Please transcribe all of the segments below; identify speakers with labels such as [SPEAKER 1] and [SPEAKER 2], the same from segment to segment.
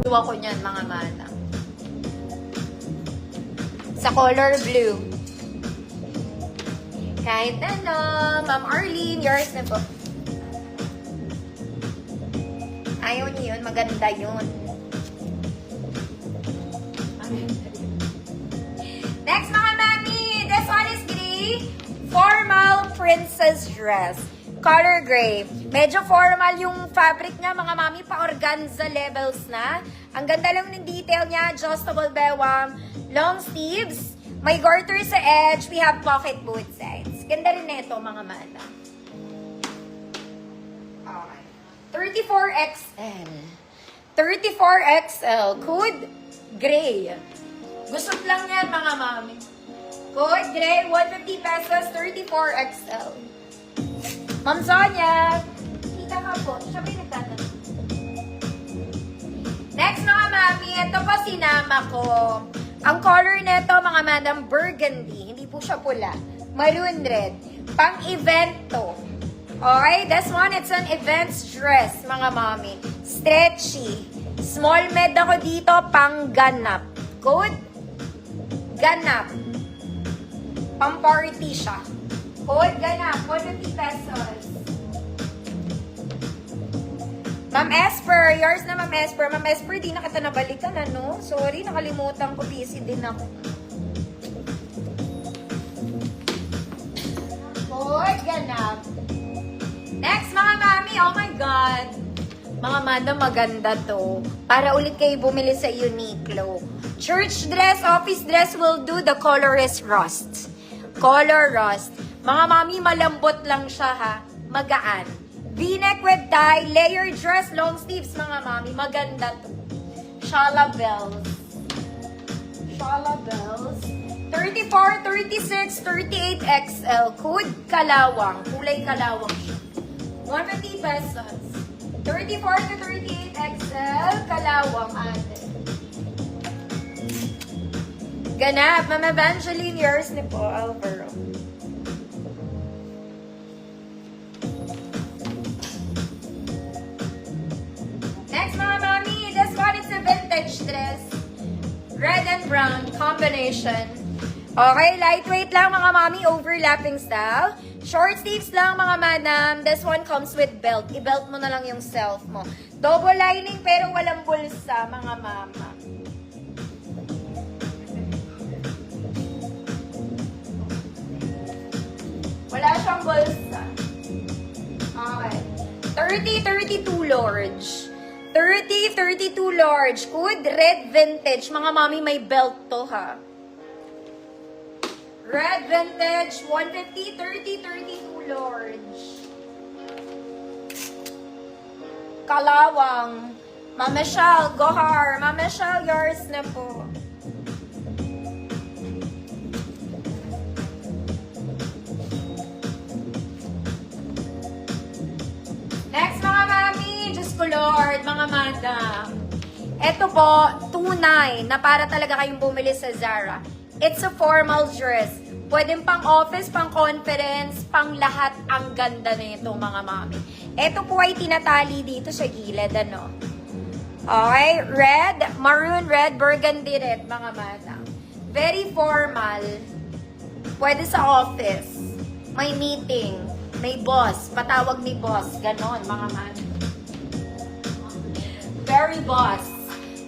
[SPEAKER 1] Tuwa ko niyan, mga mana. Sa color blue. Kahit ano, Ma'am Arlene, yours na po. Ayaw niyo yun, maganda yun. Next, mga mami, this one is gray. Formal princess dress. Color gray. Medyo formal yung fabric niya, mga mami, pa-organza levels na. Ang ganda lang ng detail niya, adjustable bewang, long sleeves, may garter sa edge, we have pocket both sides. Ganda rin na ito, mga mana. Okay. 34XL. 34XL. Code gray. Gusto lang yan, mga mami. Code gray, 150 pesos, 34XL. Ma'am Sonia, kita ka po. Siya ba yung nagtatanong? Next, mga mami, ito po sinama ko. Ang color nito, mga madam, burgundy. Hindi po siya pula. Maroon red. Pang-event to. Okay, this one, it's an events dress, mga mami. Stretchy. Small med ako dito, pang ganap. Good? Ganap. Pang-party siya. Good, ganap. 150 pesos. Ma'am Esper, yours na Ma'am Esper. Ma'am Esper, di na kita nabalikan, ano? Sorry, nakalimutan ko. Busy din ako. Good, ganap. Next, mga mami, oh my God. Mga madam, maganda to. Para ulit kayo bumili sa Uniqlo. Church dress, office dress will do. The color is rust. Color rust. Mga mami, malambot lang siya, ha? Magaan. V-neck with tie, layered dress, long sleeves, mga mami. Maganda to. Shala bells. Shala bells. 34, 36, 38 XL. Code kalawang. Kulay kalawang siya. 150 pesos. 34 to 38 XL. Kalawang ate. Ganap. Ma'am Evangeline, yours ni po, Alvaro. Next, mga mami, this one is a vintage dress. Red and brown combination. Okay, lightweight lang, mga mami, overlapping style. Short sleeves lang, mga madam. This one comes with belt. I-belt mo na lang yung self mo. Double lining pero walang bulsa, mga mama. Wala siyang bulsa. Okay. 30-32 large. 30-32 large. Good red vintage. Mga mami, may belt to, ha. Red vintage. 150, 30-32 large. Kalawang. Ma'am Michelle, Gohar. Ma'am Michelle, yours na po. Next, mga mami, Diyos ko Lord, mga madam. Ito po, tunay na para talaga kayong bumili sa Zara. It's a formal dress. Pwedeng pang office, pang conference, pang lahat. Ang ganda na ito, mga mami. Ito po ay tinatali dito sa gilid, ano. Okay, red, maroon red, burgundy red, mga madam. Very formal. Pwede sa office. May meeting. May boss. Patawag ni boss. Ganon, mga madam. Very boss.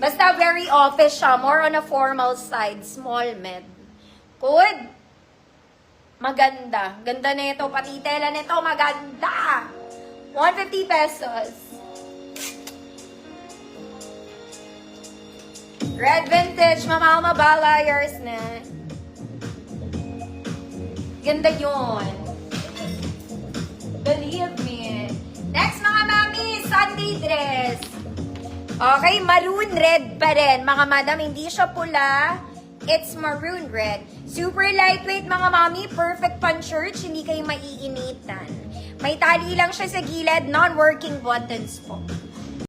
[SPEAKER 1] Basta very office siya. More on a formal side. Small med. Good. Maganda. Ganda na ito. Pati tela nito. Maganda. 150 pesos. Red vintage. Mama Mabala. Yours na. Ganda yun. Believe me. Next, mga mami, Sunday dress. Okay, maroon red pa rin. Mga madam, hindi siya pula. It's maroon red. Super lightweight, mga mami. Perfect pan church. Hindi kayo maiinitan. May tali lang siya sa gilid. Non-working buttons po.